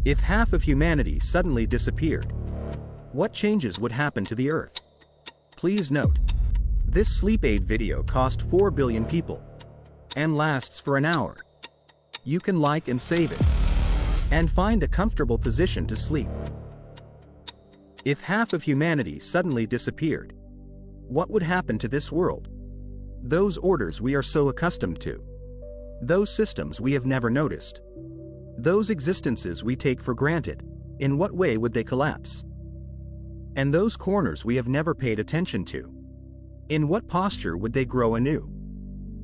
If half of humanity suddenly disappeared, what changes would happen to the Earth? Please note, this sleep aid video cost 4 billion people and lasts for an hour. You can like and save it and find a comfortable position to sleep. If half of humanity suddenly disappeared, what would happen to this world? Those orders we are so accustomed to. Those systems we have never noticed. Those existences we take for granted, in what way would they collapse? And those corners we have never paid attention to, in what posture would they grow anew?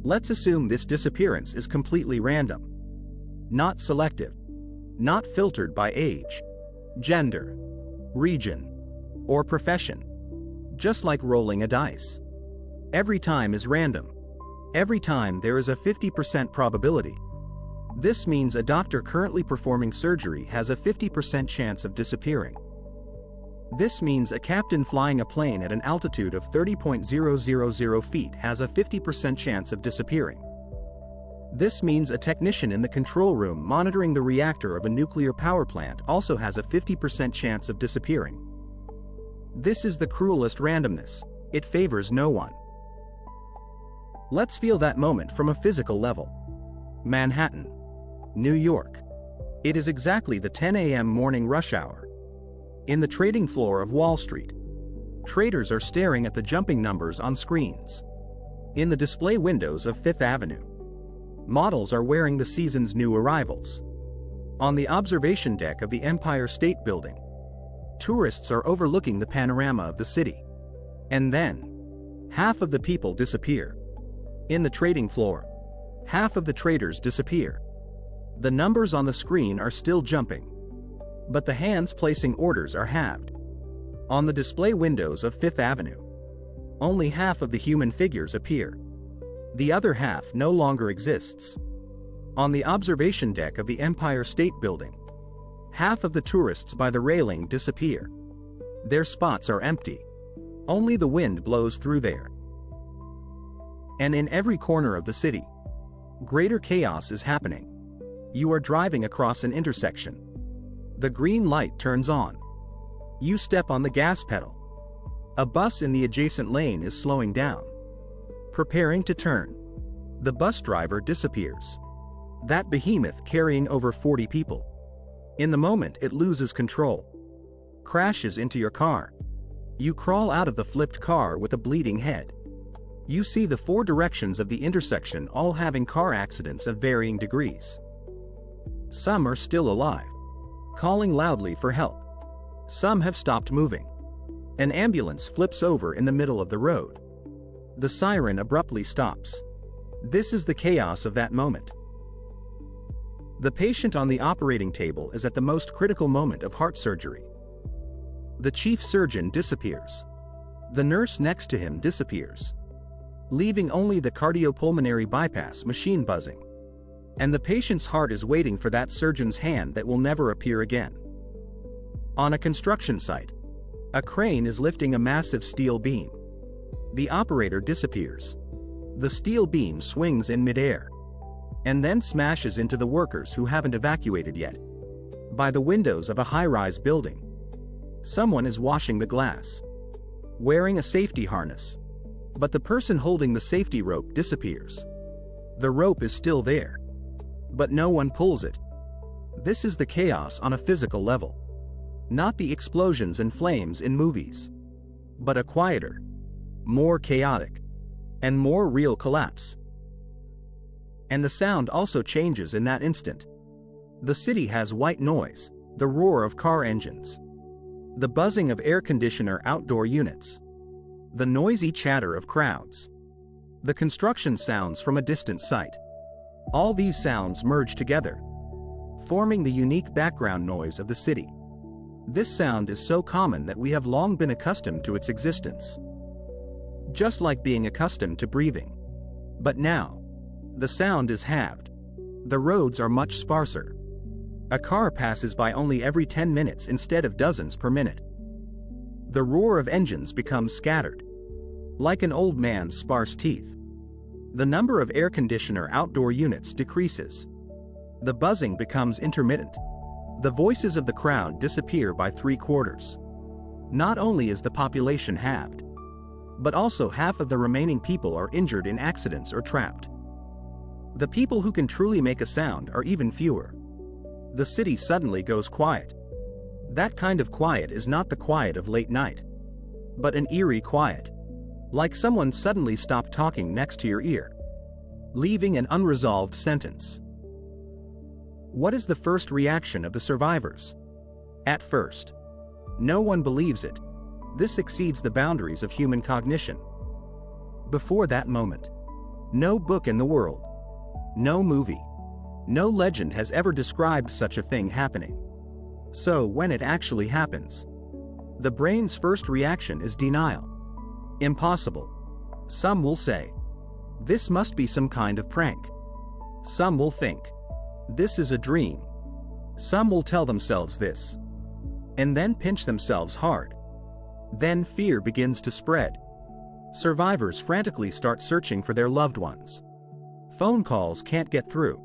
Let's assume this disappearance is completely random. Not selective. Not filtered by age, gender, region, or profession. Just like rolling a dice. Every time is random. Every time there is a 50% probability. This means a doctor currently performing surgery has a 50% chance of disappearing. This means a captain flying a plane at an altitude of 30.000 feet has a 50% chance of disappearing. This means a technician in the control room monitoring the reactor of a nuclear power plant also has a 50% chance of disappearing. This is the cruelest randomness. It favors no one. Let's feel that moment from a physical level. Manhattan, New York. It is exactly the 10 a.m. morning rush hour. In the trading floor of Wall Street, traders are staring at the jumping numbers on screens. In the display windows of Fifth Avenue, models are wearing the season's new arrivals. On the observation deck of the Empire State Building, tourists are overlooking the panorama of the city. And then, half of the people disappear. In the trading floor, half of the traders disappear. The numbers on the screen are still jumping, but the hands placing orders are halved. On the display windows of Fifth Avenue, only half of the human figures appear. The other half no longer exists. On the observation deck of the Empire State Building, half of the tourists by the railing disappear. Their spots are empty. Only the wind blows through there. And in every corner of the city, greater chaos is happening. You are driving across an intersection. The green light turns on. You step on the gas pedal. A bus in the adjacent lane is slowing down, preparing to turn. The bus driver disappears. That behemoth carrying over 40 people. In the moment it loses control, crashes into your car. You crawl out of the flipped car with a bleeding head. You see the 4 directions of the intersection all having car accidents of varying degrees. Some are still alive, calling loudly for help. Some have stopped moving. An ambulance flips over in the middle of the road. The siren abruptly stops. This is the chaos of that moment. The patient on the operating table is at the most critical moment of heart surgery. The chief surgeon disappears. The nurse next to him disappears, leaving only the cardiopulmonary bypass machine buzzing. And the patient's heart is waiting for that surgeon's hand that will never appear again. On a construction site, a crane is lifting a massive steel beam. The operator disappears. The steel beam swings in midair, and then smashes into the workers who haven't evacuated yet. By the windows of a high-rise building, someone is washing the glass, wearing a safety harness. But the person holding the safety rope disappears. The rope is still there, but no one pulls it. This is the chaos on a physical level. Not the explosions and flames in movies, but a quieter, more chaotic, and more real collapse. And the sound also changes in that instant. The city has white noise, the roar of car engines, the buzzing of air conditioner outdoor units, the noisy chatter of crowds, the construction sounds from a distant site. All these sounds merge together, forming the unique background noise of the city. This sound is so common that we have long been accustomed to its existence, just like being accustomed to breathing. But now, the sound is halved. The roads are much sparser. A car passes by only every 10 minutes instead of dozens per minute. The roar of engines becomes scattered, like an old man's sparse teeth. The number of air conditioner outdoor units decreases. The buzzing becomes intermittent. The voices of the crowd disappear by 3/4. Not only is the population halved, but also half of the remaining people are injured in accidents or trapped. The people who can truly make a sound are even fewer. The city suddenly goes quiet. That kind of quiet is not the quiet of late night, but an eerie quiet. Like someone suddenly stopped talking next to your ear, leaving an unresolved sentence. What is the first reaction of the survivors? At first, no one believes it. This exceeds the boundaries of human cognition. Before that moment, no book in the world, no movie, no legend has ever described such a thing happening. So when it actually happens, the brain's first reaction is denial. Impossible. Some will say, this must be some kind of prank. Some will think, this is a dream. Some will tell themselves this, and then pinch themselves hard. Then fear begins to spread. Survivors frantically start searching for their loved ones. Phone calls can't get through.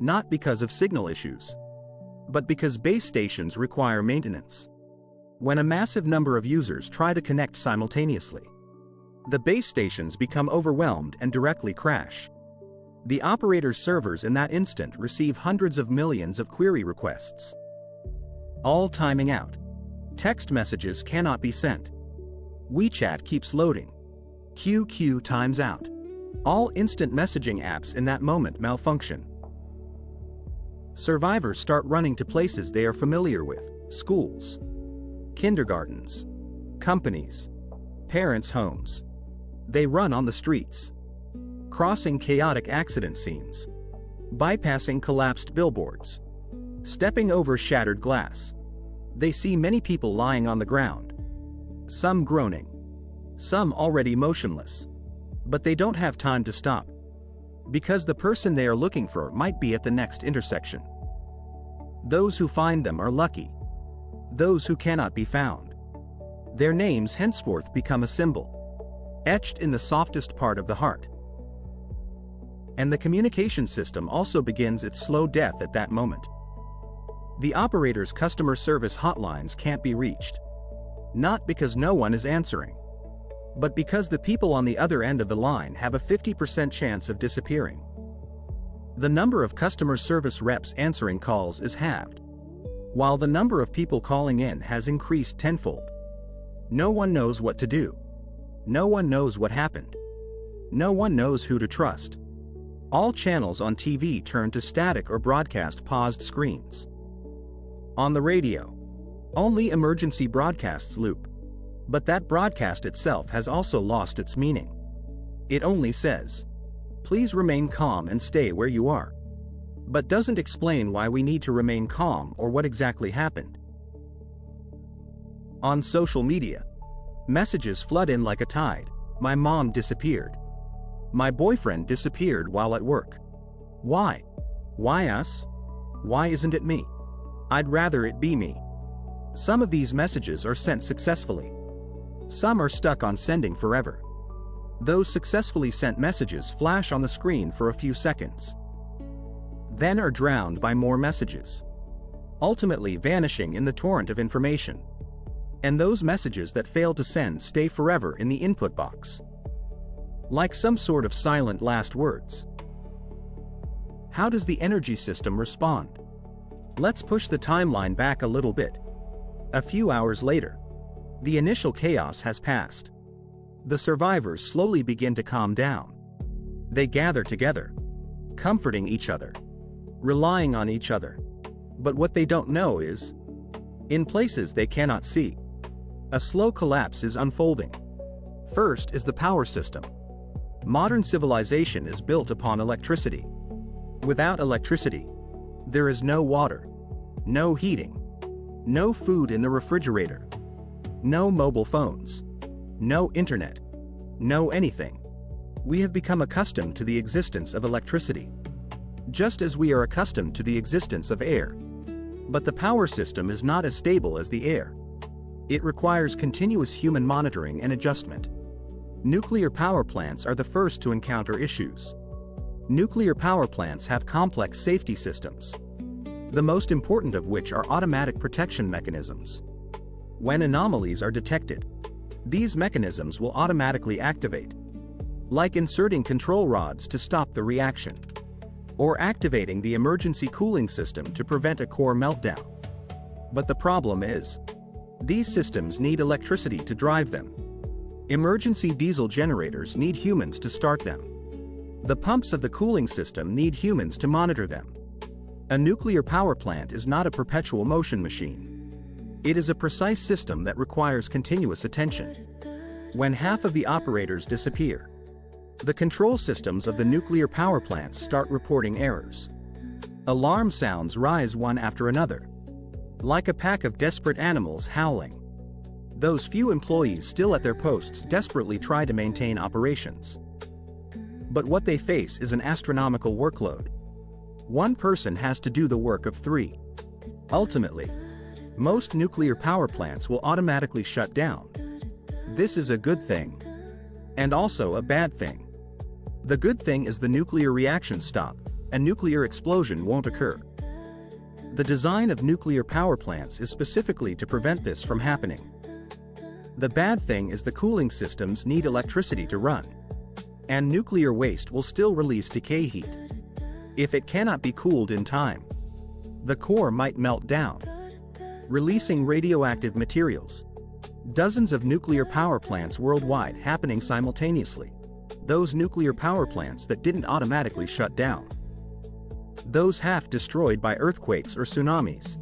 Not because of signal issues, but because base stations require maintenance. When a massive number of users try to connect simultaneously, the base stations become overwhelmed and directly crash. The operator's servers in that instant receive hundreds of millions of query requests, all timing out. Text messages cannot be sent. WeChat keeps loading. QQ times out. All instant messaging apps in that moment malfunction. Survivors start running to places they are familiar with: schools, kindergartens, companies, parents' homes. They run on the streets, crossing chaotic accident scenes, bypassing collapsed billboards, stepping over shattered glass. They see many people lying on the ground, some groaning, some already motionless. But they don't have time to stop, because the person they are looking for might be at the next intersection. Those who find them are lucky. Those who cannot be found, their names henceforth become a symbol, etched in the softest part of the heart. And the communication system also begins its slow death at that moment. The operator's customer service hotlines can't be reached, not because no one is answering, but because the people on the other end of the line have a 50% chance of disappearing. The number of customer service reps answering calls is halved, while the number of people calling in has increased tenfold. No one knows what to do. No one knows what happened. No one knows who to trust. All channels on TV turn to static or broadcast paused screens. On the radio, only emergency broadcasts loop. But that broadcast itself has also lost its meaning. It only says, please remain calm and stay where you are, but doesn't explain why we need to remain calm or what exactly happened. On social media, messages flood in like a tide. My mom disappeared. My boyfriend disappeared while at work. Why? Why us? Why isn't it me? I'd rather it be me. Some of these messages are sent successfully. Some are stuck on sending forever. Those successfully sent messages flash on the screen for a few seconds, then are drowned by more messages, ultimately vanishing in the torrent of information. And those messages that fail to send stay forever in the input box, like some sort of silent last words. How does the energy system respond? Let's push the timeline back a little bit. A few hours later, the initial chaos has passed. The survivors slowly begin to calm down. They gather together, comforting each other, relying on each other. But what they don't know is, in places they cannot see, a slow collapse is unfolding. First is the power system. Modern civilization is built upon electricity. Without electricity, there is no water, no heating, no food in the refrigerator, no mobile phones, no internet, no anything. We have become accustomed to the existence of electricity, just as we are accustomed to the existence of air. But the power system is not as stable as the air. It requires continuous human monitoring and adjustment. Nuclear power plants are the first to encounter issues. Nuclear power plants have complex safety systems. the most important of which are automatic protection mechanisms. When anomalies are detected, these mechanisms will automatically activate, like inserting control rods to stop the reaction, or activating the emergency cooling system to prevent a core meltdown. But the problem is, these systems need electricity to drive them. Emergency diesel generators need humans to start them. The pumps of the cooling system need humans to monitor them. A nuclear power plant is not a perpetual motion machine. It is a precise system that requires continuous attention. When half of the operators disappear, the control systems of the nuclear power plants start reporting errors. Alarm sounds rise one after another, like a pack of desperate animals howling. Those few employees still at their posts desperately try to maintain operations. But what they face is an astronomical workload. One person has to do the work of 3. Ultimately, most nuclear power plants will automatically shut down. This is a good thing, and also a bad thing. The good thing is the nuclear reactions stop, and nuclear explosion won't occur. The design of nuclear power plants is specifically to prevent this from happening. The bad thing is the cooling systems need electricity to run, and nuclear waste will still release decay heat. If it cannot be cooled in time, the core might melt down, releasing radioactive materials. Dozens of nuclear power plants worldwide happening simultaneously. Those nuclear power plants that didn't automatically shut down. Those half destroyed by earthquakes or tsunamis.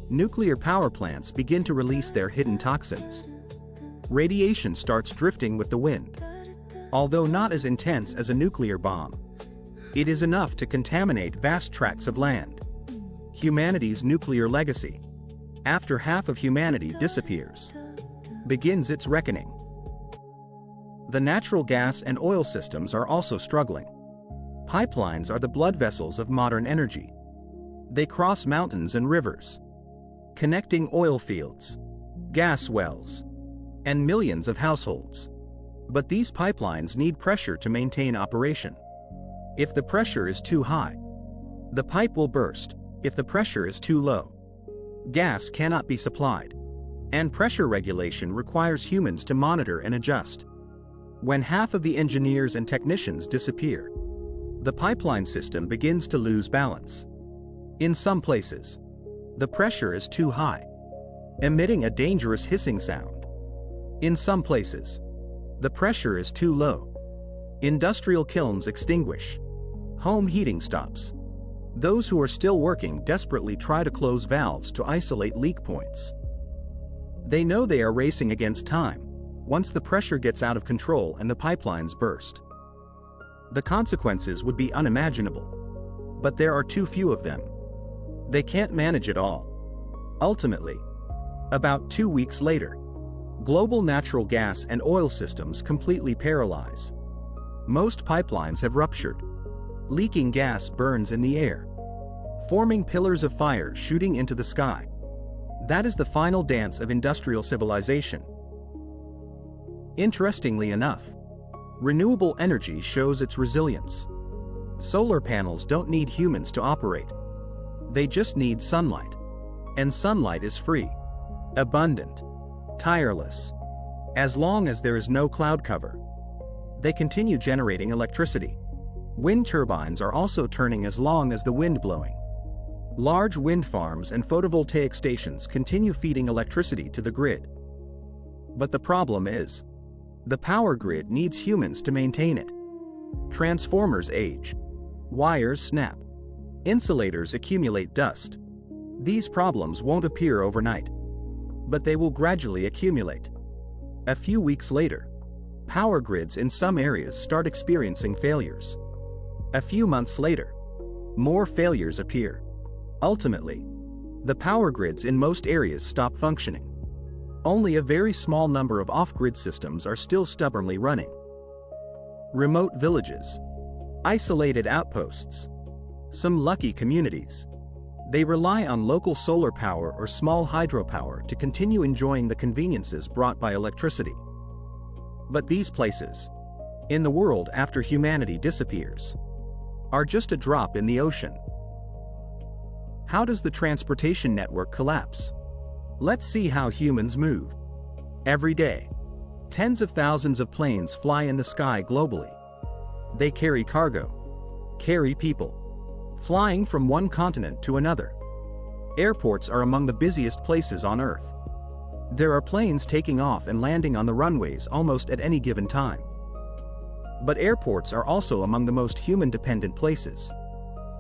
Nuclear power plants begin to release their hidden toxins. Radiation starts drifting with the wind. Although not as intense as a nuclear bomb, it is enough to contaminate vast tracts of land. Humanity's nuclear legacy, after half of humanity disappears, begins its reckoning. The natural gas and oil systems are also struggling. Pipelines are the blood vessels of modern energy. They cross mountains and rivers, connecting oil fields, gas wells, and millions of households. But these pipelines need pressure to maintain operation. If the pressure is too high, the pipe will burst. If the pressure is too low, gas cannot be supplied. And pressure regulation requires humans to monitor and adjust. When half of the engineers and technicians disappear, the pipeline system begins to lose balance. In some places, the pressure is too high, emitting a dangerous hissing sound. In some places, the pressure is too low. Industrial kilns extinguish. Home heating stops. Those who are still working desperately try to close valves to isolate leak points. They know they are racing against time once the pressure gets out of control and the pipelines burst. The consequences would be unimaginable. But there are too few of them. They can't manage it all. Ultimately, about 2 weeks later, global natural gas and oil systems completely paralyze. Most pipelines have ruptured. Leaking gas burns in the air, forming pillars of fire shooting into the sky. That is the final dance of industrial civilization. Interestingly enough, renewable energy shows its resilience. Solar panels don't need humans to operate. They just need sunlight. And sunlight is free, abundant, tireless. As long as there is no cloud cover, they continue generating electricity. Wind turbines are also turning as long as the wind blowing. Large wind farms and photovoltaic stations continue feeding electricity to the grid. But the problem is, the power grid needs humans to maintain it. Transformers age. Wires snap. Insulators accumulate dust. These problems won't appear overnight, but they will gradually accumulate. A few weeks later, power grids in some areas start experiencing failures. A few months later, more failures appear. Ultimately, the power grids in most areas stop functioning. Only a very small number of off-grid systems are still stubbornly running. Remote villages. Isolated outposts. Some lucky communities. They rely on local solar power or small hydropower to continue enjoying the conveniences brought by electricity. But these places, in the world after humanity disappears, are just a drop in the ocean. How does the transportation network collapse? Let's see how humans move. Every day, tens of thousands of planes fly in the sky globally. They carry cargo, carry people, flying from one continent to another. Airports are among the busiest places on Earth. There are planes taking off and landing on the runways almost at any given time. But airports are also among the most human-dependent places.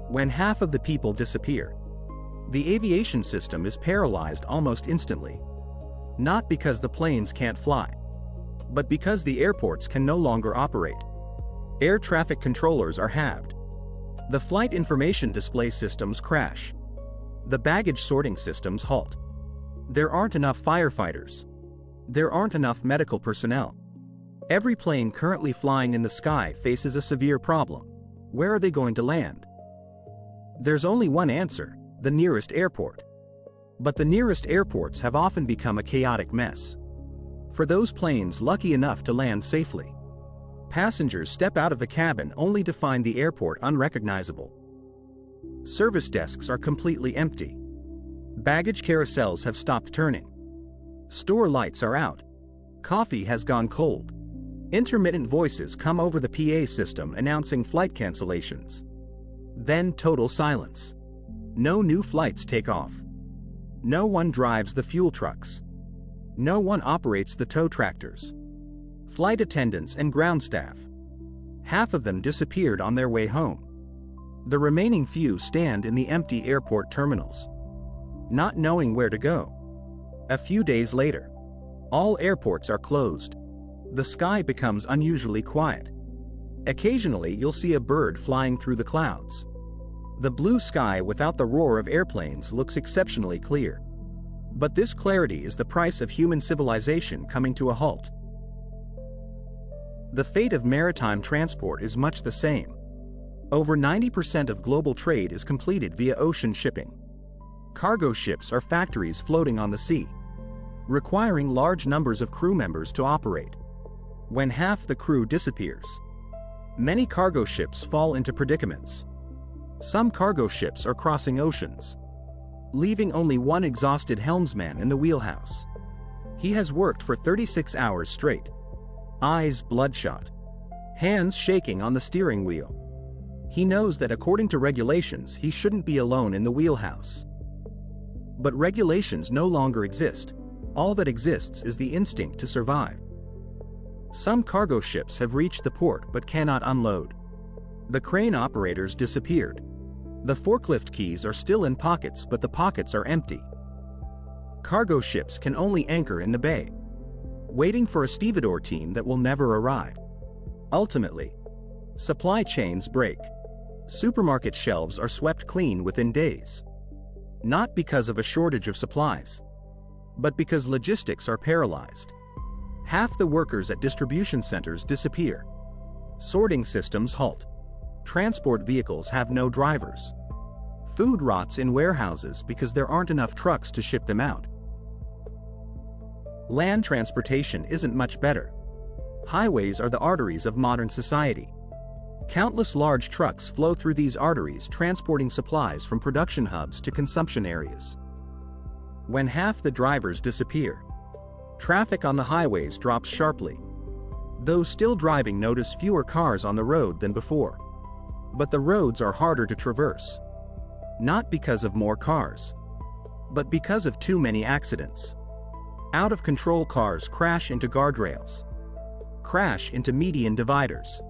When half of the people disappear, the aviation system is paralyzed almost instantly. Not because the planes can't fly, but because the airports can no longer operate. Air traffic controllers are halved. The flight information display systems crash. The baggage sorting systems halt. There aren't enough firefighters. There aren't enough medical personnel. Every plane currently flying in the sky faces a severe problem. Where are they going to land? There's only one answer: the nearest airport. But the nearest airports have often become a chaotic mess. For those planes lucky enough to land safely, passengers step out of the cabin only to find the airport unrecognizable. Service desks are completely empty. Baggage carousels have stopped turning. Store lights are out. Coffee has gone cold. Intermittent voices come over the PA system announcing flight cancellations. Then total silence. No new flights take off. No one drives the fuel trucks. No one operates the tow tractors. Flight attendants and ground staff. Half of them disappeared on their way home. The remaining few stand in the empty airport terminals, not knowing where to go. A few days later, all airports are closed. The sky becomes unusually quiet. Occasionally you'll see a bird flying through the clouds. The blue sky without the roar of airplanes looks exceptionally clear. But this clarity is the price of human civilization coming to a halt. The fate of maritime transport is much the same. Over 90% of global trade is completed via ocean shipping. Cargo ships are factories floating on the sea, requiring large numbers of crew members to operate. When half the crew disappears, many cargo ships fall into predicaments. Some cargo ships are crossing oceans, leaving only one exhausted helmsman in the wheelhouse. He has worked for 36 hours straight, eyes bloodshot, hands shaking on the steering wheel. He knows that according to regulations he shouldn't be alone in the wheelhouse. But regulations no longer exist. All that exists is the instinct to survive. Some cargo ships have reached the port but cannot unload. The crane operators disappeared. The forklift keys are still in pockets, but the pockets are empty. Cargo ships can only anchor in the bay, waiting for a stevedore team that will never arrive. Ultimately, supply chains break. Supermarket shelves are swept clean within days. Not because of a shortage of supplies, but because logistics are paralyzed. Half the workers at distribution centers disappear. Sorting systems halt. Transport vehicles have no drivers. Food rots in warehouses because there aren't enough trucks to ship them out. Land transportation isn't much better. Highways are the arteries of modern society. Countless large trucks flow through these arteries, transporting supplies from production hubs to consumption areas. When half the drivers disappear, traffic on the highways drops sharply. Those still driving notice fewer cars on the road than before. But the roads are harder to traverse. Not because of more cars, but because of too many accidents. Out-of-control cars crash into guardrails, crash into median dividers,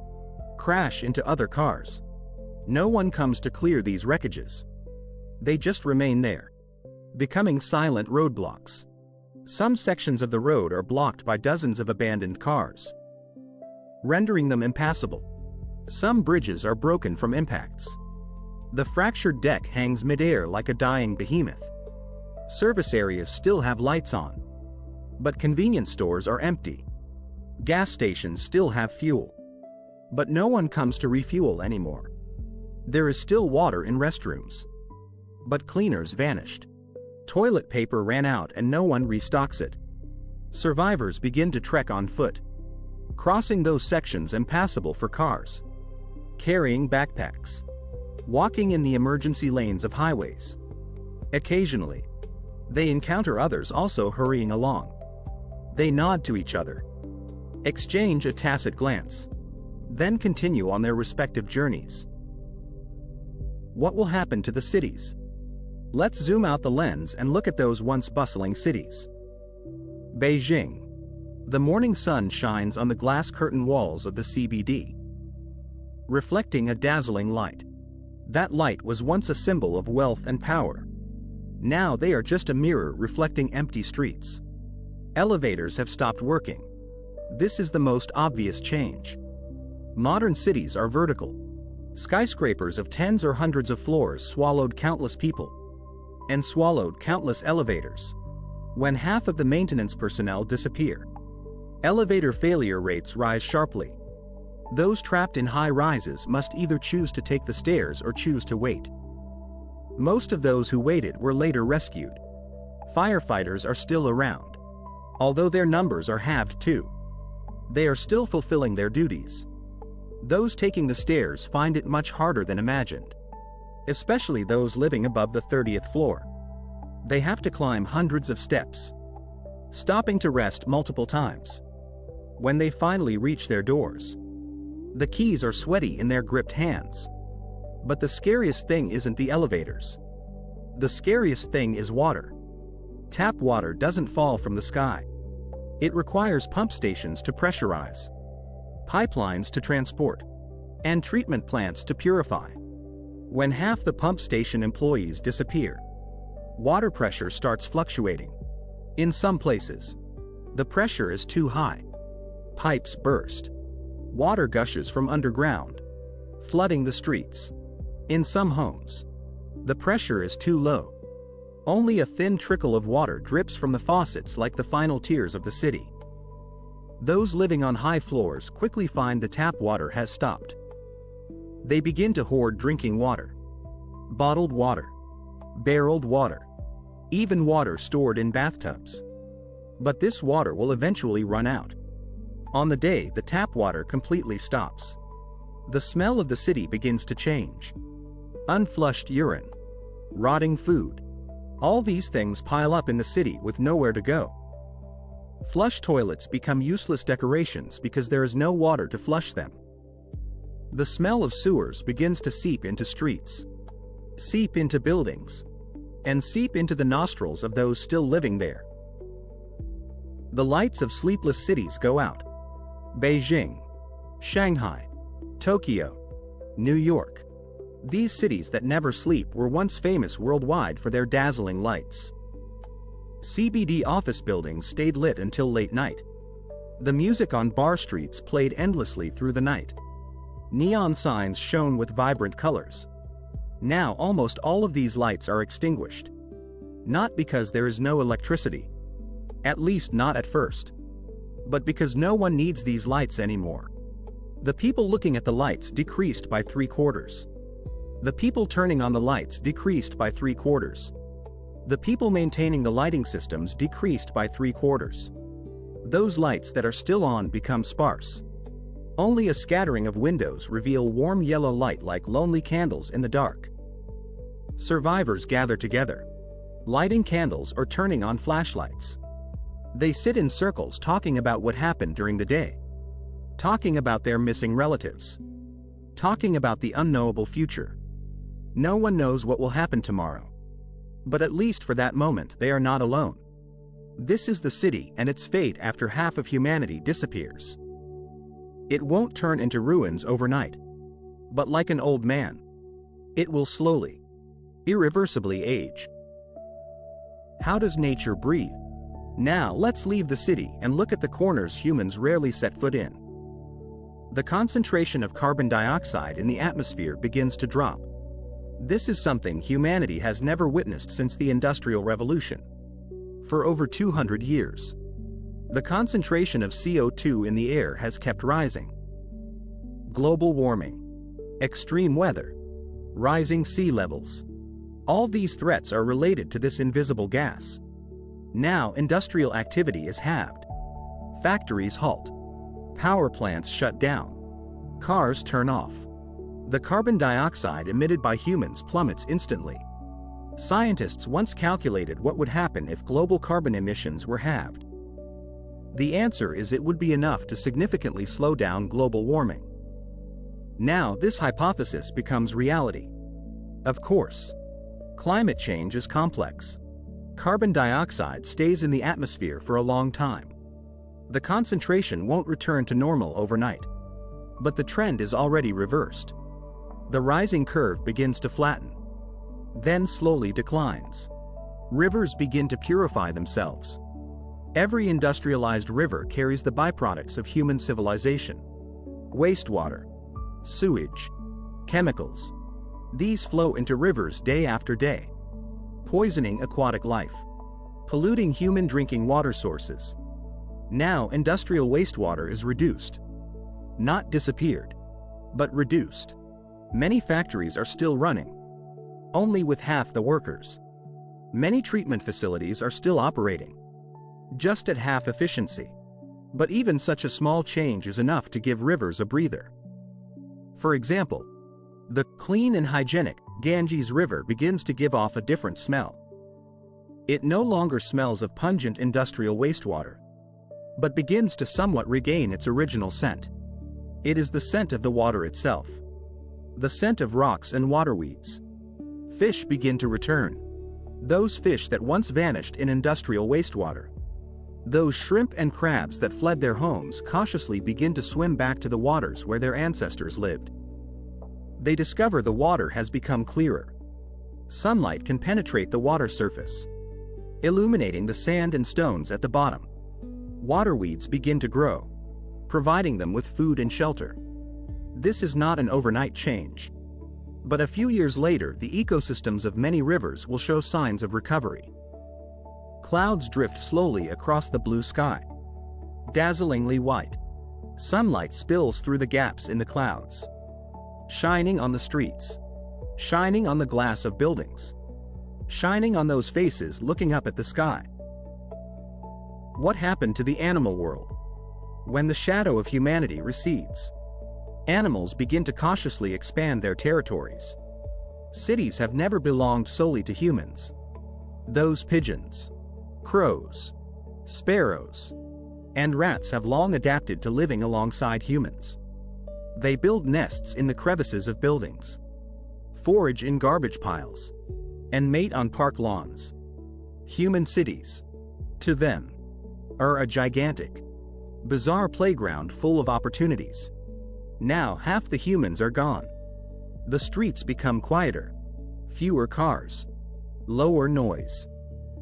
crash into other cars. No one comes to clear these wreckages. They just remain there, becoming silent roadblocks. Some sections of the road are blocked by dozens of abandoned cars, rendering them impassable. Some bridges are broken from impacts. The fractured deck hangs midair like a dying behemoth. Service areas still have lights on, but convenience stores are empty. Gas stations still have fuel, but no one comes to refuel anymore. There is still water in restrooms, but cleaners vanished. Toilet paper ran out and no one restocks it. Survivors begin to trek on foot, crossing those sections impassable for cars, carrying backpacks, walking in the emergency lanes of highways. Occasionally, they encounter others also hurrying along. They nod to each other, exchange a tacit glance, then continue on their respective journeys. What will happen to the cities? Let's zoom out the lens and look at those once bustling cities. Beijing. The morning sun shines on the glass curtain walls of the CBD, reflecting a dazzling light. That light was once a symbol of wealth and power. Now they are just a mirror reflecting empty streets. Elevators have stopped working. This is the most obvious change. Modern cities are vertical. Skyscrapers of tens or hundreds of floors swallowed countless people, and swallowed countless elevators. When half of the maintenance personnel disappear, elevator failure rates rise sharply. Those trapped in high rises must either choose to take the stairs or choose to wait. Most of those who waited were later rescued. Firefighters are still around, although their numbers are halved too. They are still fulfilling their duties. Those taking the stairs find it much harder than imagined, especially those living above the 30th floor. They have to climb hundreds of steps, stopping to rest multiple times. When they finally reach their doors, the keys are sweaty in their gripped hands. But the scariest thing isn't the elevators. The scariest thing is water. Tap water doesn't fall from the sky. It requires pump stations to pressurize, pipelines to transport, and treatment plants to purify. When half the pump station employees disappear, water pressure starts fluctuating. In some places, the pressure is too high. Pipes burst. Water gushes from underground, flooding the streets. In some homes, the pressure is too low. Only a thin trickle of water drips from the faucets like the final tears of the city. Those living on high floors quickly find the tap water has stopped. They begin to hoard drinking water, bottled water, barreled water, even water stored in bathtubs. But this water will eventually run out. On the day the tap water completely stops, the smell of the city begins to change. Unflushed urine, rotting food. All these things pile up in the city with nowhere to go. Flush toilets become useless decorations because there is no water to flush them. The smell of sewers begins to seep into streets, seep into buildings, and seep into the nostrils of those still living there. The lights of sleepless cities go out. Beijing, Shanghai, Tokyo, New York. These cities that never sleep were once famous worldwide for their dazzling lights. CBD office buildings stayed lit until late night. The music on bar streets played endlessly through the night. Neon signs shone with vibrant colors. Now almost all of these lights are extinguished. Not because there is no electricity, at least not at first, but because no one needs these lights anymore. The people looking at the lights decreased by 3/4. The people turning on the lights decreased by 3/4. The people maintaining the lighting systems decreased by 3/4. Those lights that are still on become sparse. Only a scattering of windows reveal warm yellow light like lonely candles in the dark. Survivors gather together, lighting candles or turning on flashlights. They sit in circles talking about what happened during the day, talking about their missing relatives, talking about the unknowable future. No one knows what will happen tomorrow. But at least for that moment they are not alone. This is the city and its fate after half of humanity disappears. It won't turn into ruins overnight, but like an old man, it will slowly, irreversibly age. How does nature breathe? Now let's leave the city and look at the corners humans rarely set foot in. The concentration of carbon dioxide in the atmosphere begins to drop. This is something humanity has never witnessed since the Industrial Revolution. For over 200 years, the concentration of CO2 in the air has kept rising. Global warming, extreme weather, rising sea levels. All these threats are related to this invisible gas. Now industrial activity is halved. Factories halt. Power plants shut down. Cars turn off. The carbon dioxide emitted by humans plummets instantly. Scientists once calculated what would happen if global carbon emissions were halved. The answer is it would be enough to significantly slow down global warming. Now this hypothesis becomes reality. Of course, climate change is complex. Carbon dioxide stays in the atmosphere for a long time. The concentration won't return to normal overnight. But the trend is already reversed. The rising curve begins to flatten, then slowly declines. Rivers begin to purify themselves. Every industrialized river carries the byproducts of human civilization. Wastewater, sewage, chemicals. These flow into rivers day after day, poisoning aquatic life, polluting human drinking water sources. Now industrial wastewater is reduced. Not disappeared, but reduced. Many factories are still running, only with half the workers. Many treatment facilities are still operating, just at half efficiency. But even such a small change is enough to give rivers a breather. For example, the clean and hygienic Ganges River begins to give off a different smell. It no longer smells of pungent industrial wastewater, but begins to somewhat regain its original scent. It is the scent of the water itself, the scent of rocks and waterweeds. Fish begin to return. Those fish that once vanished in industrial wastewater. Those shrimp and crabs that fled their homes cautiously begin to swim back to the waters where their ancestors lived. They discover the water has become clearer. Sunlight can penetrate the water surface, illuminating the sand and stones at the bottom. Waterweeds begin to grow, providing them with food and shelter. This is not an overnight change. But a few years later, the ecosystems of many rivers will show signs of recovery. Clouds drift slowly across the blue sky, dazzlingly white. Sunlight spills through the gaps in the clouds, shining on the streets, shining on the glass of buildings, shining on those faces looking up at the sky. What happened to the animal world? When the shadow of humanity recedes, animals begin to cautiously expand their territories. Cities have never belonged solely to humans. Those pigeons, crows, sparrows, and rats have long adapted to living alongside humans. They build nests in the crevices of buildings, forage in garbage piles, and mate on park lawns. Human cities, to them, are a gigantic, bizarre playground full of opportunities. Now half the humans are gone. The streets become quieter, fewer cars, lower noise.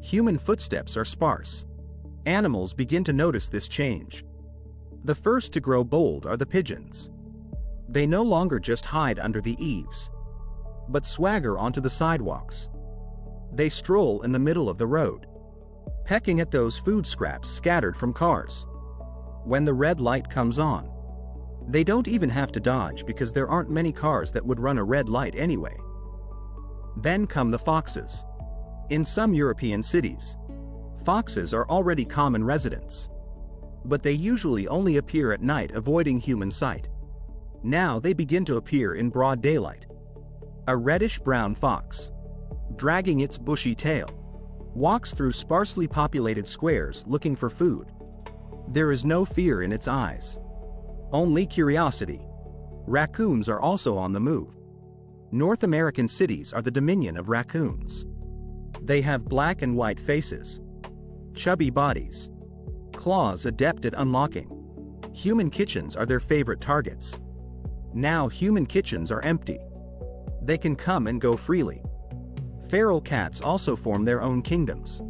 Human footsteps are sparse. Animals begin to notice this change. The first to grow bold are the pigeons. They no longer just hide under the eaves, but swagger onto the sidewalks. They stroll in the middle of the road, pecking at those food scraps scattered from cars. When the red light comes on, they don't even have to dodge because there aren't many cars that would run a red light anyway. Then come the foxes. In some European cities, foxes are already common residents, but they usually only appear at night, avoiding human sight. Now they begin to appear in broad daylight. A reddish-brown fox, dragging its bushy tail, walks through sparsely populated squares looking for food. There is no fear in its eyes, only curiosity. Raccoons are also on the move. North American cities are the dominion of raccoons. They have black and white faces, chubby bodies, claws adept at unlocking. Human kitchens are their favorite targets. Now human kitchens are empty. They can come and go freely. Feral cats also form their own kingdoms.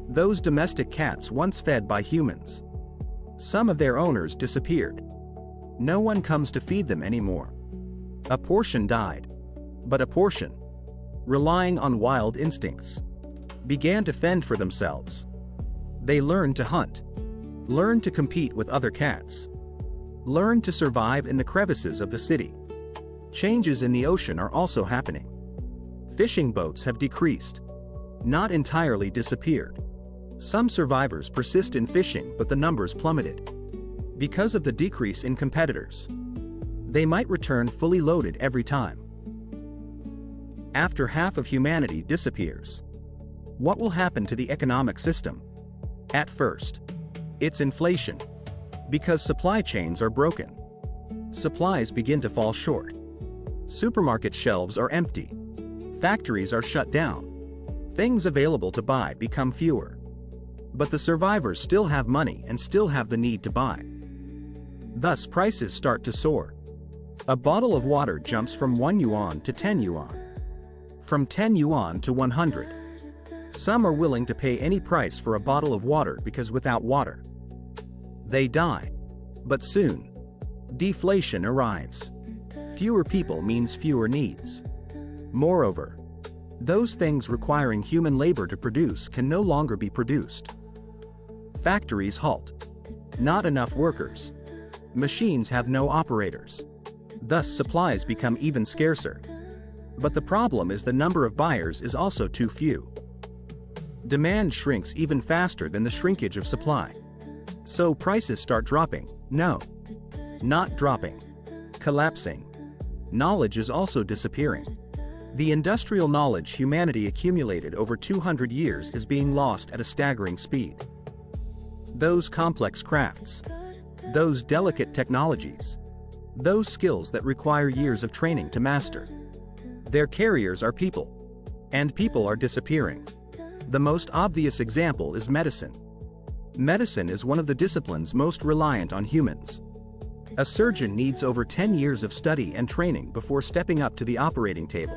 Those domestic cats once fed by humans. Some of their owners disappeared. No one comes to feed them anymore. A portion died, but a portion, relying on wild instincts, began to fend for themselves. They learned to hunt, learned to compete with other cats, learned to survive in the crevices of the city. Changes in the ocean are also happening. Fishing boats have decreased, not entirely disappeared. Some survivors persist in fishing, but the numbers plummeted because of the decrease in competitors. They might return fully loaded every time. After half of humanity disappears, what will happen to the economic system? At first, it's inflation. Because supply chains are broken. Supplies begin to fall short. Supermarket shelves are empty. Factories are shut down. Things available to buy become fewer. But the survivors still have money and still have the need to buy. Thus prices start to soar. A bottle of water jumps from 1 yuan to 10 yuan. From 10 yuan to 100. Some are willing to pay any price for a bottle of water because without water, they die. But soon, deflation arrives. Fewer people means fewer needs. Moreover, those things requiring human labor to produce can no longer be produced. Factories halt. Not enough workers. Machines have no operators. Thus supplies become even scarcer. But the problem is the number of buyers is also too few. Demand shrinks even faster than the shrinkage of supply. So prices start dropping. No. Not dropping. Collapsing. Knowledge is also disappearing. The industrial knowledge humanity accumulated over 200 years is being lost at a staggering speed. Those complex crafts. Those delicate technologies. Those skills that require years of training to master. Their carriers are people. And people are disappearing. The most obvious example is medicine. Medicine is one of the disciplines most reliant on humans. A surgeon needs over 10 years of study and training before stepping up to the operating table.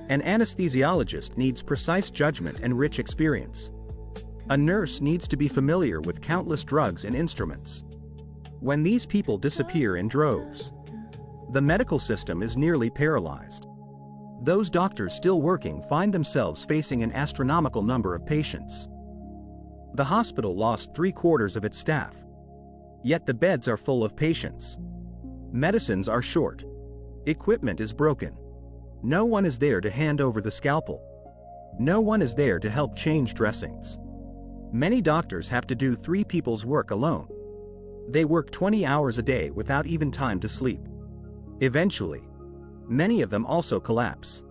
An anesthesiologist needs precise judgment and rich experience. A nurse needs to be familiar with countless drugs and instruments. When these people disappear in droves, the medical system is nearly paralyzed. Those doctors still working find themselves facing an astronomical number of patients. The hospital lost 3/4 of its staff. Yet the beds are full of patients. Medicines are short. Equipment is broken. No one is there to hand over the scalpel. No one is there to help change dressings. Many doctors have to do 3 people's work alone. They work 20 hours a day without even time to sleep. Eventually, many of them also collapse.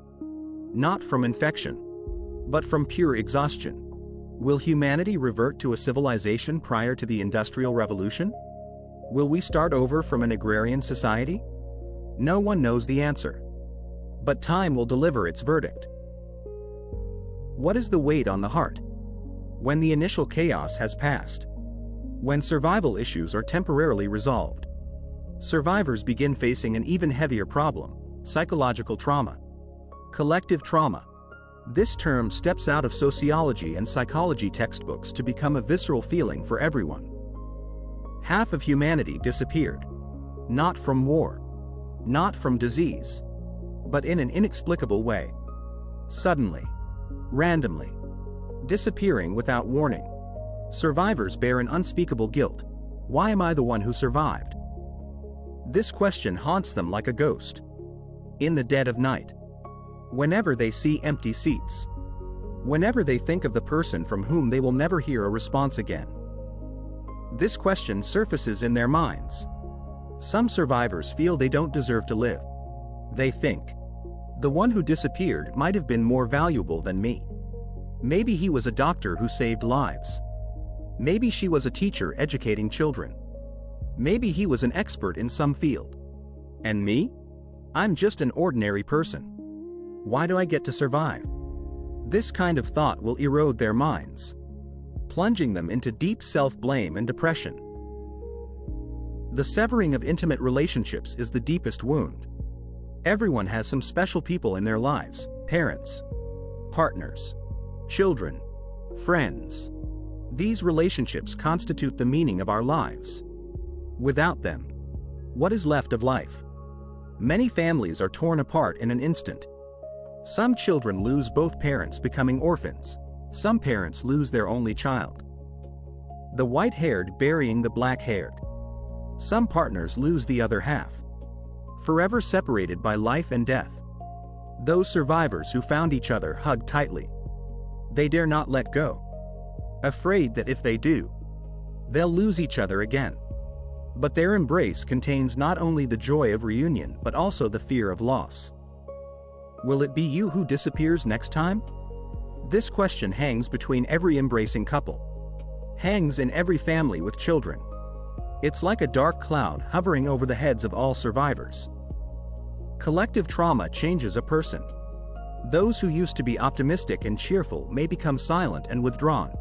Not from infection, but from pure exhaustion. Will humanity revert to a civilization prior to the Industrial Revolution? Will we start over from an agrarian society? No one knows the answer. But time will deliver its verdict. What is the weight on the heart? When the initial chaos has passed. When survival issues are temporarily resolved. Survivors begin facing an even heavier problem: psychological trauma. Collective trauma. This term steps out of sociology and psychology textbooks to become a visceral feeling for everyone. Half of humanity disappeared. Not from war. Not from disease. But in an inexplicable way. Suddenly. Randomly. Disappearing without warning. Survivors bear an unspeakable guilt. Why am I the one who survived? This question haunts them like a ghost. In the dead of night. Whenever they see empty seats. Whenever they think of the person from whom they will never hear a response again. This question surfaces in their minds. Some survivors feel they don't deserve to live. They think, the one who disappeared might have been more valuable than me. Maybe he was a doctor who saved lives. Maybe she was a teacher educating children. Maybe he was an expert in some field. And me? I'm just an ordinary person. Why do I get to survive? This kind of thought will erode their minds, plunging them into deep self-blame and depression. The severing of intimate relationships is the deepest wound. Everyone has some special people in their lives: parents, partners, children, friends. These relationships constitute the meaning of our lives. Without them, what is left of life? Many families are torn apart in an instant. Some children lose both parents, becoming orphans. Some parents lose their only child. The white-haired burying the black-haired. Some partners lose the other half. Forever separated by life and death. Those survivors who found each other hug tightly. They dare not let go. Afraid that if they do, they'll lose each other again. But their embrace contains not only the joy of reunion but also the fear of loss. Will it be you who disappears next time? This question hangs between every embracing couple. Hangs in every family with children. It's like a dark cloud hovering over the heads of all survivors. Collective trauma changes a person. Those who used to be optimistic and cheerful may become silent and withdrawn.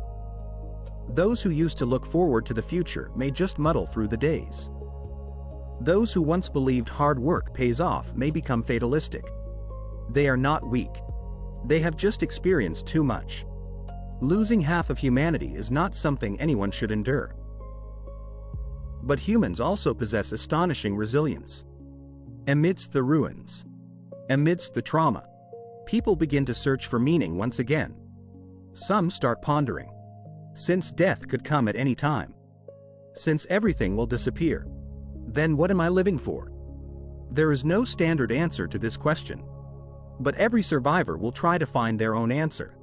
Those who used to look forward to the future may just muddle through the days. Those who once believed hard work pays off may become fatalistic. They are not weak. They have just experienced too much. Losing half of humanity is not something anyone should endure. But humans also possess astonishing resilience. Amidst the ruins, amidst the trauma, people begin to search for meaning once again. Some start pondering. Since death could come at any time, since everything will disappear, then what am I living for? There is no standard answer to this question. But every survivor will try to find their own answer.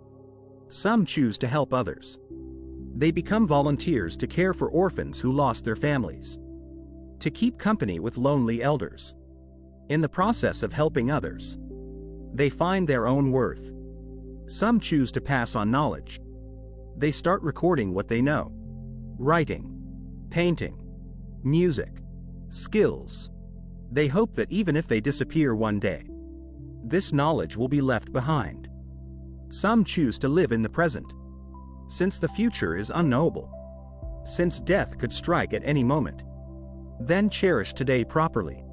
Some choose to help others. They become volunteers to care for orphans who lost their families, to keep company with lonely elders. In the process of helping others, they find their own worth. Some choose to pass on knowledge. They start recording what they know. Writing, painting, music, skills. They hope that even if they disappear one day, this knowledge will be left behind. Some choose to live in the present, since the future is unknowable, since death could strike at any moment. Then cherish today properly.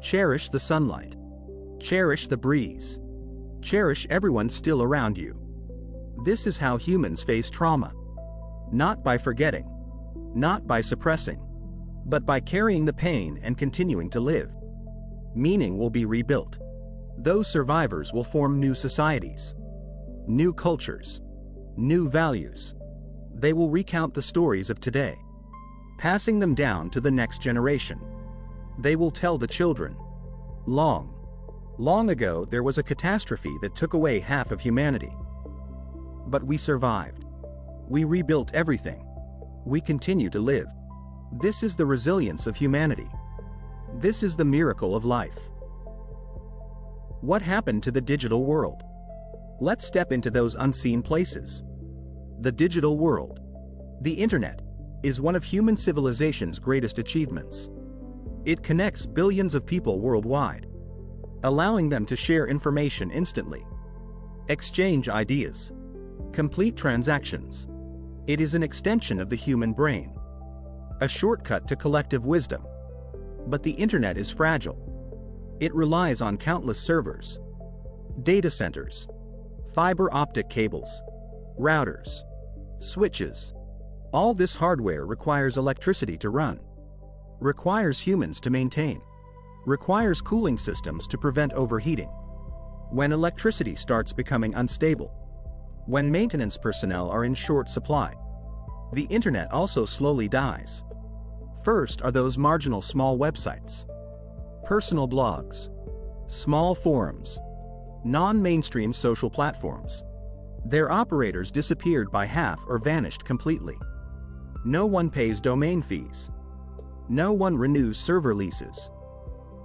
Cherish the sunlight. Cherish the breeze. Cherish everyone still around you. This is how humans face trauma. Not by forgetting, not by suppressing, but by carrying the pain and continuing to live. Meaning will be rebuilt. Those survivors will form new societies, new cultures, new values. They will recount the stories of today, passing them down to the next generation. They will tell the children, long, long ago there was a catastrophe that took away half of humanity. But we survived. We rebuilt everything. We continue to live. This is the resilience of humanity. This is the miracle of life. What happened to the digital world? Let's step into those unseen places. The digital world, the internet, is one of human civilization's greatest achievements. It connects billions of people worldwide, allowing them to share information instantly, exchange ideas, complete transactions. It is an extension of the human brain, a shortcut to collective wisdom. But the internet is fragile. It relies on countless servers, data centers, fiber optic cables, routers, switches. All this hardware requires electricity to run, requires humans to maintain, requires cooling systems to prevent overheating. When electricity starts becoming unstable, when maintenance personnel are in short supply, the internet also slowly dies. First are those marginal small websites, personal blogs, small forums, non-mainstream social platforms. Their operators disappeared by half or vanished completely. No one pays domain fees. No one renews server leases.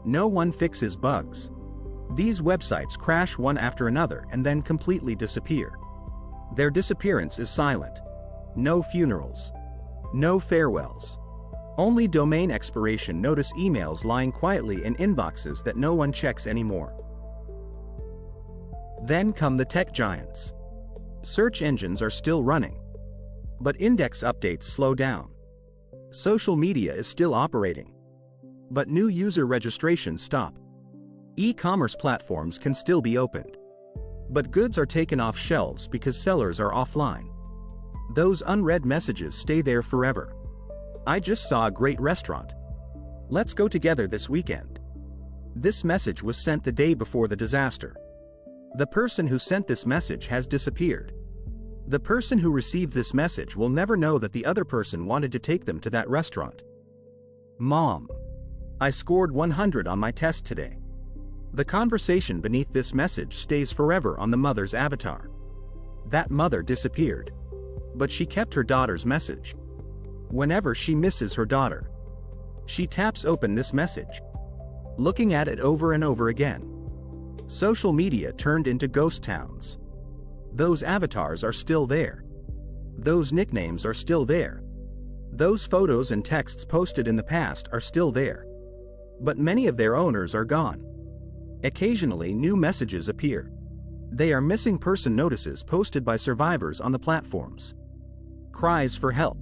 No one fixes bugs. These websites crash one after another and then completely disappear. Their disappearance is silent. No funerals. No farewells. Only domain expiration notice emails lying quietly in inboxes that no one checks anymore. Then come the tech giants. Search engines are still running, but index updates slow down. Social media is still operating, but new user registrations stop. E-commerce platforms can still be opened, but goods are taken off shelves because sellers are offline. Those unread messages stay there forever. I just saw a great restaurant. Let's go together this weekend. This message was sent the day before the disaster. The person who sent this message has disappeared. The person who received this message will never know that the other person wanted to take them to that restaurant. Mom, I scored 100 on my test today. The conversation beneath this message stays forever on the mother's avatar. That mother disappeared, but she kept her daughter's message. Whenever she misses her daughter, she taps open this message, looking at it over and over again. Social media turned into ghost towns. Those avatars are still there. Those nicknames are still there. Those photos and texts posted in the past are still there. But many of their owners are gone. Occasionally, new messages appear. They are missing person notices posted by survivors on the platforms. Cries for help.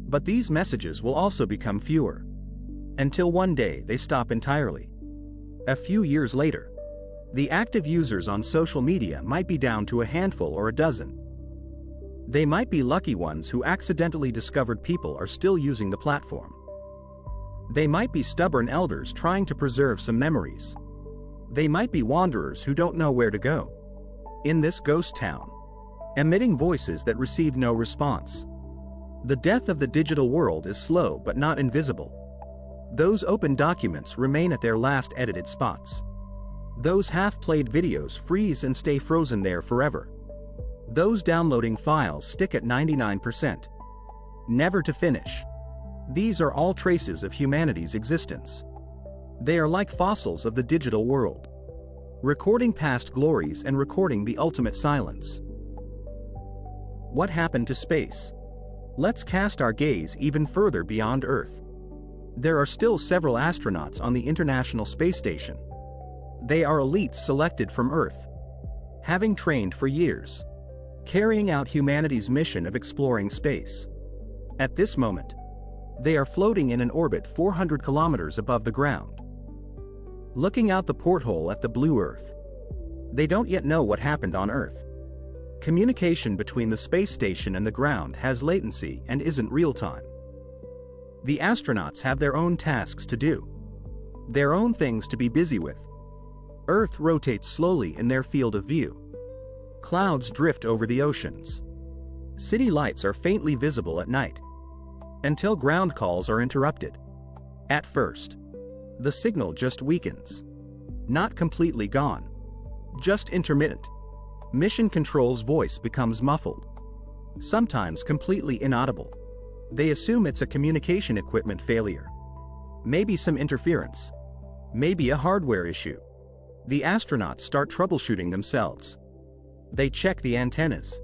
But these messages will also become fewer. Until one day they stop entirely. A few years later, the active users on social media might be down to a handful or a dozen. They might be lucky ones who accidentally discovered people are still using the platform. They might be stubborn elders trying to preserve some memories. They might be wanderers who don't know where to go. In this ghost town, emitting voices that receive no response. The death of the digital world is slow but not invisible. Those open documents remain at their last edited spots. Those half-played videos freeze and stay frozen there forever. Those downloading files stick at 99%. Never to finish. These are all traces of humanity's existence. They are like fossils of the digital world, recording past glories and recording the ultimate silence. What happened to space? Let's cast our gaze even further beyond Earth. There are still several astronauts on the International Space Station. They are elites selected from Earth, having trained for years, carrying out humanity's mission of exploring space. At this moment, they are floating in an orbit 400 kilometers above the ground, looking out the porthole at the blue Earth. They don't yet know what happened on Earth. Communication between the space station and the ground has latency and isn't real-time. The astronauts have their own tasks to do, their own things to be busy with. Earth rotates slowly in their field of view. Clouds drift over the oceans. City lights are faintly visible at night, until ground calls are interrupted. At first, the signal just weakens. Not completely gone, just intermittent. Mission Control's voice becomes muffled, sometimes completely inaudible. They assume it's a communication equipment failure. Maybe some interference. Maybe a hardware issue. The astronauts start troubleshooting themselves. They check the antennas,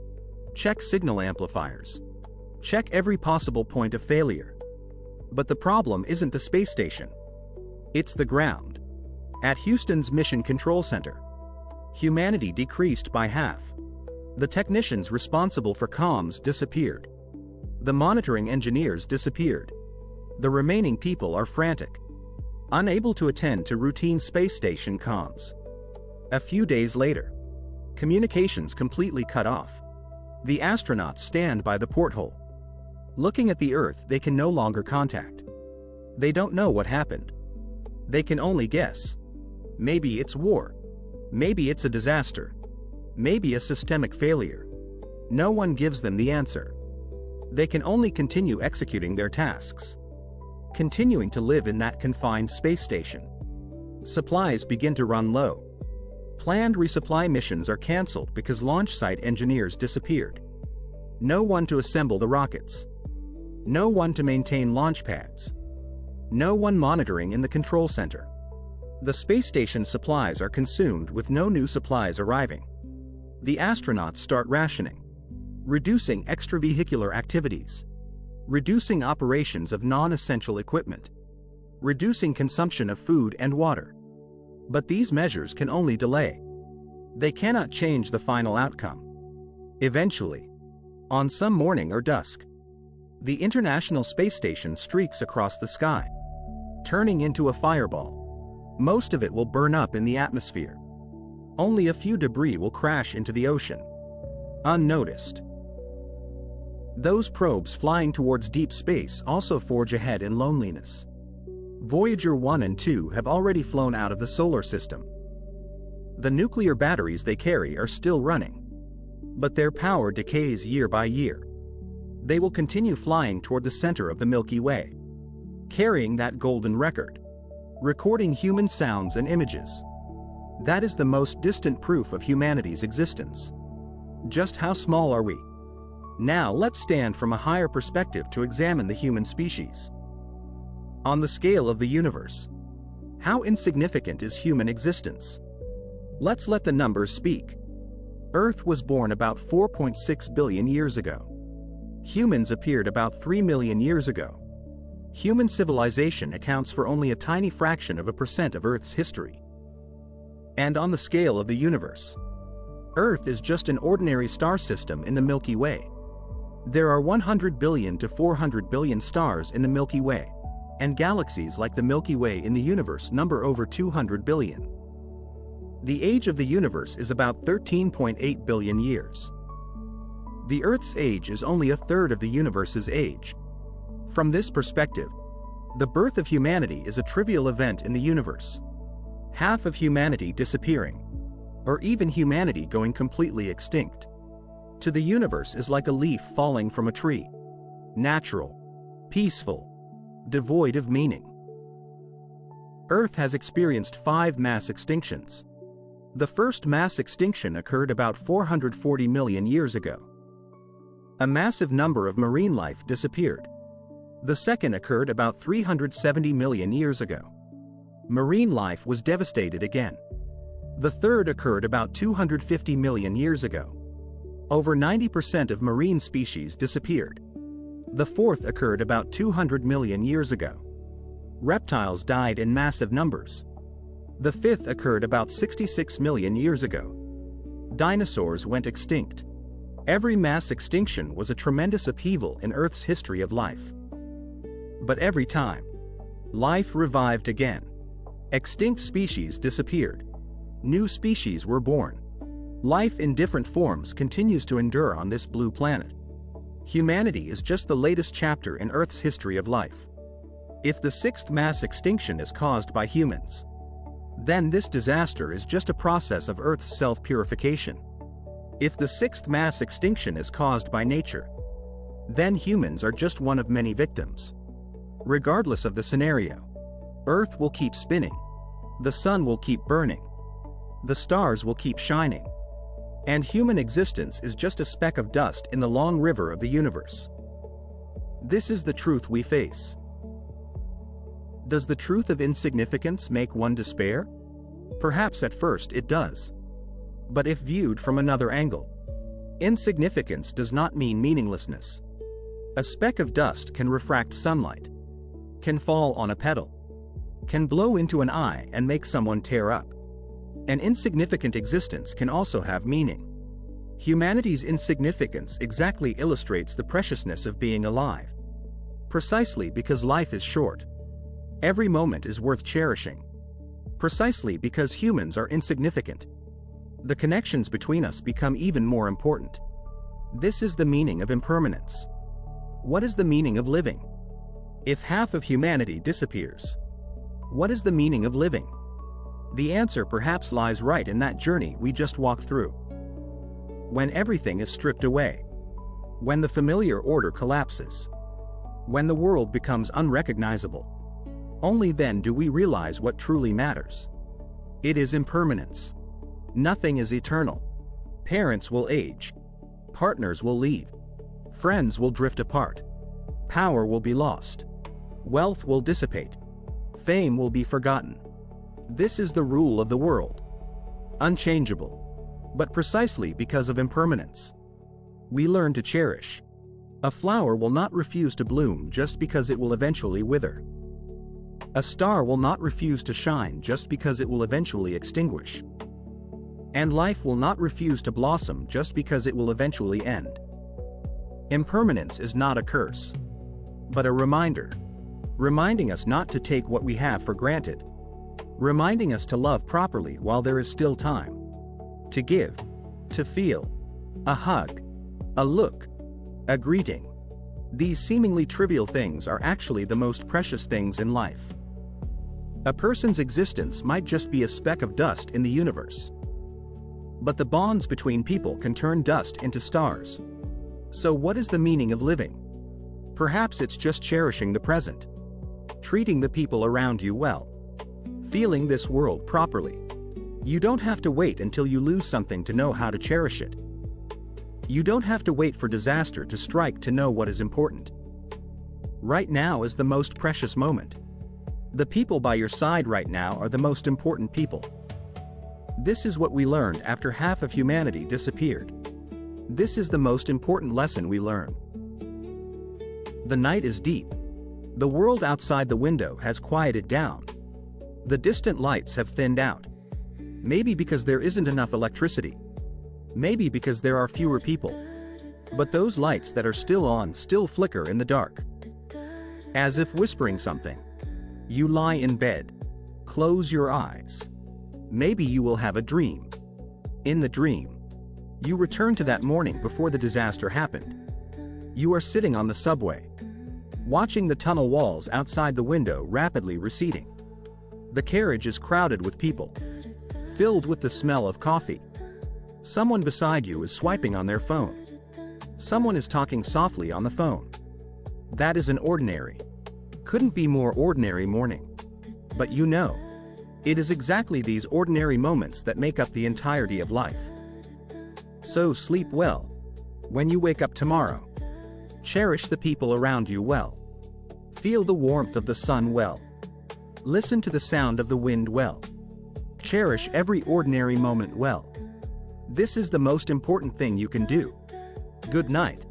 check signal amplifiers, check every possible point of failure. But the problem isn't the space station. It's the ground. At Houston's Mission Control Center, humanity decreased by half. The technicians responsible for comms disappeared. The monitoring engineers disappeared. The remaining people are frantic, unable to attend to routine space station comms. A few days later, communications completely cut off. The astronauts stand by the porthole. Looking at the Earth they can no longer contact. They don't know what happened. They can only guess. Maybe it's war. Maybe it's a disaster. Maybe a systemic failure. No one gives them the answer. They can only continue executing their tasks, continuing to live in that confined space station. Supplies begin to run low. Planned resupply missions are cancelled because launch site engineers disappeared. No one to assemble the rockets. No one to maintain launch pads. No one monitoring in the control center. The space station supplies are consumed with no new supplies arriving. The astronauts start rationing, reducing extravehicular activities, reducing operations of non-essential equipment, reducing consumption of food and water. But these measures can only delay. They cannot change the final outcome. Eventually, on some morning or dusk, the International Space Station streaks across the sky, turning into a fireball. Most of it will burn up in the atmosphere. Only a few debris will crash into the ocean, unnoticed. Those probes flying towards deep space also forge ahead in loneliness. Voyager 1 and 2 have already flown out of the solar system. The nuclear batteries they carry are still running, but their power decays year by year. They will continue flying toward the center of the Milky Way, carrying that golden record, recording human sounds and images. That is the most distant proof of humanity's existence. Just how small are we? Now let's stand from a higher perspective to examine the human species. On the scale of the universe, how insignificant is human existence? Let's let the numbers speak. Earth was born about 4.6 billion years ago. Humans appeared about 3 million years ago. Human civilization accounts for only a tiny fraction of a percent of Earth's history. And on the scale of the universe, Earth is just an ordinary star system in the Milky Way. There are 100 billion to 400 billion stars in the Milky Way, and galaxies like the Milky Way in the universe number over 200 billion. The age of the universe is about 13.8 billion years. The Earth's age is only a third of the universe's age. From this perspective, the birth of humanity is a trivial event in the universe. Half of humanity disappearing, or even humanity going completely extinct, to the universe is like a leaf falling from a tree. Natural, peaceful, devoid of meaning. Earth has experienced 5 mass extinctions. The first mass extinction occurred about 440 million years ago. A massive number of marine life disappeared. The second occurred about 370 million years ago. Marine life was devastated again. The third occurred about 250 million years ago. Over 90% of marine species disappeared. The fourth occurred about 200 million years ago. Reptiles died in massive numbers. The fifth occurred about 66 million years ago. Dinosaurs went extinct. Every mass extinction was a tremendous upheaval in Earth's history of life. But every time, life revived again. Extinct species disappeared. New species were born. Life in different forms continues to endure on this blue planet. Humanity is just the latest chapter in Earth's history of life. If the sixth mass extinction is caused by humans, then this disaster is just a process of Earth's self-purification. If the sixth mass extinction is caused by nature, then humans are just one of many victims. Regardless of the scenario, Earth will keep spinning, the sun will keep burning, the stars will keep shining, and human existence is just a speck of dust in the long river of the universe. This is the truth we face. Does the truth of insignificance make one despair? Perhaps at first it does. But if viewed from another angle, insignificance does not mean meaninglessness. A speck of dust can refract sunlight, can fall on a petal, can blow into an eye and make someone tear up. An insignificant existence can also have meaning. Humanity's insignificance exactly illustrates the preciousness of being alive. Precisely because life is short, every moment is worth cherishing. Precisely because humans are insignificant, the connections between us become even more important. This is the meaning of impermanence. What is the meaning of living? If half of humanity disappears, what is the meaning of living? The answer perhaps lies right in that journey we just walked through. When everything is stripped away, when the familiar order collapses, when the world becomes unrecognizable, only then do we realize what truly matters. It is impermanence. Nothing is eternal. Parents will age. Partners will leave. Friends will drift apart. Power will be lost. Wealth will dissipate. Fame will be forgotten. This is the rule of the world. Unchangeable. But precisely because of impermanence, we learn to cherish. A flower will not refuse to bloom just because it will eventually wither. A star will not refuse to shine just because it will eventually extinguish. And life will not refuse to blossom just because it will eventually end. Impermanence is not a curse, but a reminder, reminding us not to take what we have for granted, reminding us to love properly while there is still time, to give, to feel, a hug, a look, a greeting. These seemingly trivial things are actually the most precious things in life. A person's existence might just be a speck of dust in the universe, but the bonds between people can turn dust into stars. So what is the meaning of living? Perhaps it's just cherishing the present, treating the people around you well, feeling this world properly. You don't have to wait until you lose something to know how to cherish it. You don't have to wait for disaster to strike to know what is important. Right now is the most precious moment. The people by your side right now are the most important people. This is what we learned after half of humanity disappeared. This is the most important lesson we learn. The night is deep. The world outside the window has quieted down. The distant lights have thinned out. Maybe because there isn't enough electricity. Maybe because there are fewer people. But those lights that are still on still flicker in the dark. As if whispering something. You lie in bed. Close your eyes. Maybe you will have a dream. In the dream, you return to that morning before the disaster happened. You are sitting on the subway, watching the tunnel walls outside the window rapidly receding. The carriage is crowded with people, filled with the smell of coffee. Someone beside you is swiping on their phone. Someone is talking softly on the phone. That is an ordinary, couldn't be more ordinary morning. But you know, it is exactly these ordinary moments that make up the entirety of life. So sleep well. When you wake up tomorrow, cherish the people around you well. Feel the warmth of the sun well. Listen to the sound of the wind well. Cherish every ordinary moment well. This is the most important thing you can do. Good night.